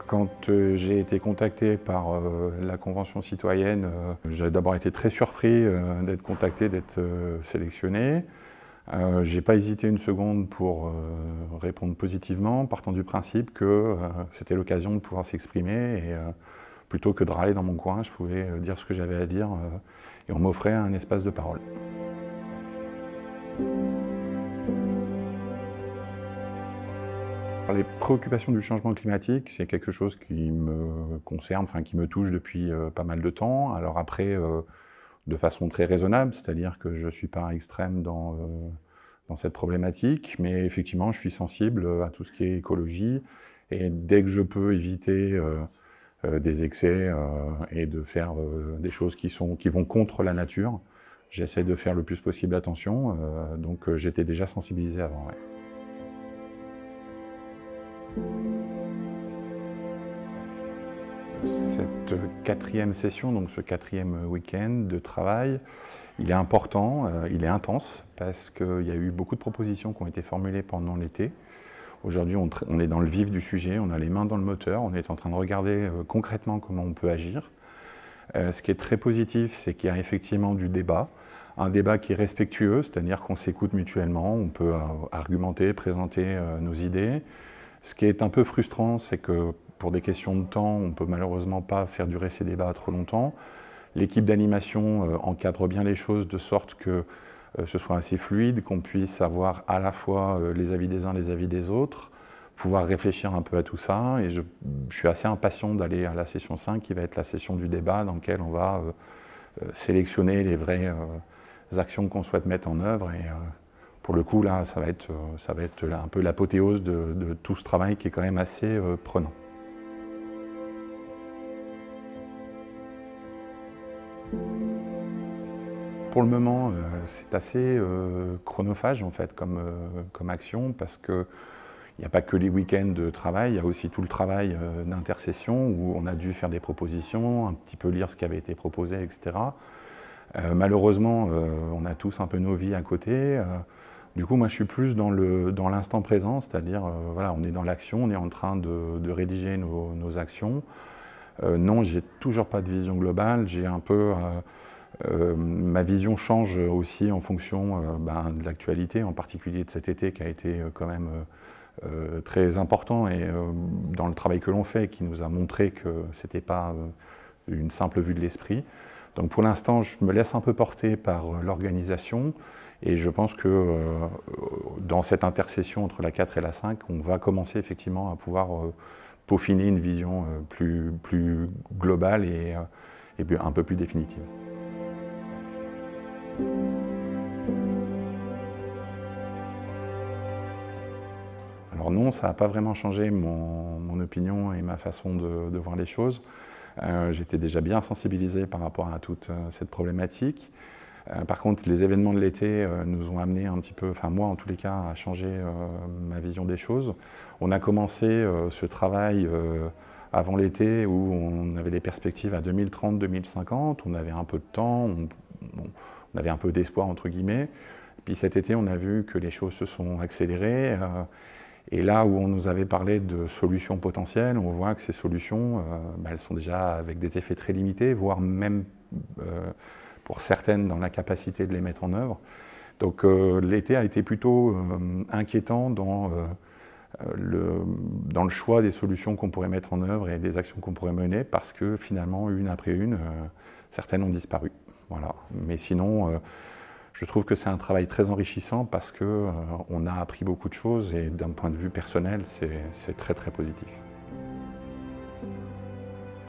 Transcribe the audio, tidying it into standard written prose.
Quand j'ai été contacté par la Convention citoyenne, j'ai d'abord été très surpris d'être contacté, d'être sélectionné. Je n'ai pas hésité une seconde pour répondre positivement, partant du principe que c'était l'occasion de pouvoir s'exprimer et plutôt que de râler dans mon coin, je pouvais dire ce que j'avais à dire et on m'offrait un espace de parole. Les préoccupations du changement climatique, c'est quelque chose qui me concerne, enfin qui me touche depuis pas mal de temps. Alors après, de façon très raisonnable, c'est-à-dire que je ne suis pas extrême dans cette problématique, mais effectivement, je suis sensible à tout ce qui est écologie. Et dès que je peux éviter des excès et de faire des choses qui vont contre la nature, j'essaie de faire le plus possible attention. Donc j'étais déjà sensibilisé avant. Ouais. Cette quatrième session, donc ce quatrième week-end de travail, il est important, il est intense, parce qu'il y a eu beaucoup de propositions qui ont été formulées pendant l'été. Aujourd'hui, on est dans le vif du sujet, on a les mains dans le moteur, on est en train de regarder concrètement comment on peut agir. Ce qui est très positif, c'est qu'il y a effectivement du débat, un débat qui est respectueux, c'est-à-dire qu'on s'écoute mutuellement, on peut argumenter, présenter nos idées. Ce qui est un peu frustrant, c'est que pour des questions de temps, on ne peut malheureusement pas faire durer ces débats trop longtemps. L'équipe d'animation encadre bien les choses de sorte que ce soit assez fluide, qu'on puisse avoir à la fois les avis des uns, les avis des autres, pouvoir réfléchir un peu à tout ça. Et je suis assez impatient d'aller à la session 5, qui va être la session du débat, dans laquelle on va sélectionner les vraies actions qu'on souhaite mettre en œuvre. Et pour le coup, là, ça va être un peu l'apothéose de tout ce travail qui est quand même assez prenant. Pour le moment, c'est assez chronophage en fait comme action, parce qu'il n'y a pas que les week-ends de travail, il y a aussi tout le travail d'intercession où on a dû faire des propositions, un petit peu lire ce qui avait été proposé, etc. Malheureusement, on a tous un peu nos vies à côté. Du coup, moi, je suis plus dans l'instant présent, c'est-à-dire, voilà, on est dans l'action, on est en train de rédiger nos actions. Non, j'ai toujours pas de vision globale, j'ai un peu... ma vision change aussi en fonction de l'actualité, en particulier de cet été qui a été quand même très important et dans le travail que l'on fait, qui nous a montré que ce n'était pas une simple vue de l'esprit. Donc pour l'instant, je me laisse un peu porter par l'organisation et je pense que dans cette intercession entre la 4 et la 5, on va commencer effectivement à pouvoir peaufiner une vision plus globale et un peu plus définitive. Alors non, ça n'a pas vraiment changé mon opinion et ma façon de voir les choses. J'étais déjà bien sensibilisé par rapport à toute cette problématique. Par contre, les événements de l'été nous ont amené un petit peu, enfin moi en tous les cas, à changer ma vision des choses. On a commencé ce travail avant l'été où on avait des perspectives à 2030-2050, on avait un peu de temps, on avait un peu d'espoir entre guillemets. Puis cet été, on a vu que les choses se sont accélérées. Et là où on nous avait parlé de solutions potentielles, on voit que ces solutions, elles sont déjà avec des effets très limités, voire même pour certaines dans la capacité de les mettre en œuvre. Donc l'été a été plutôt inquiétant dans le choix des solutions qu'on pourrait mettre en œuvre et des actions qu'on pourrait mener, parce que finalement, une après une, certaines ont disparu. Voilà. Mais sinon, je trouve que c'est un travail très enrichissant parce qu'on a appris beaucoup de choses et d'un point de vue personnel, c'est très très positif.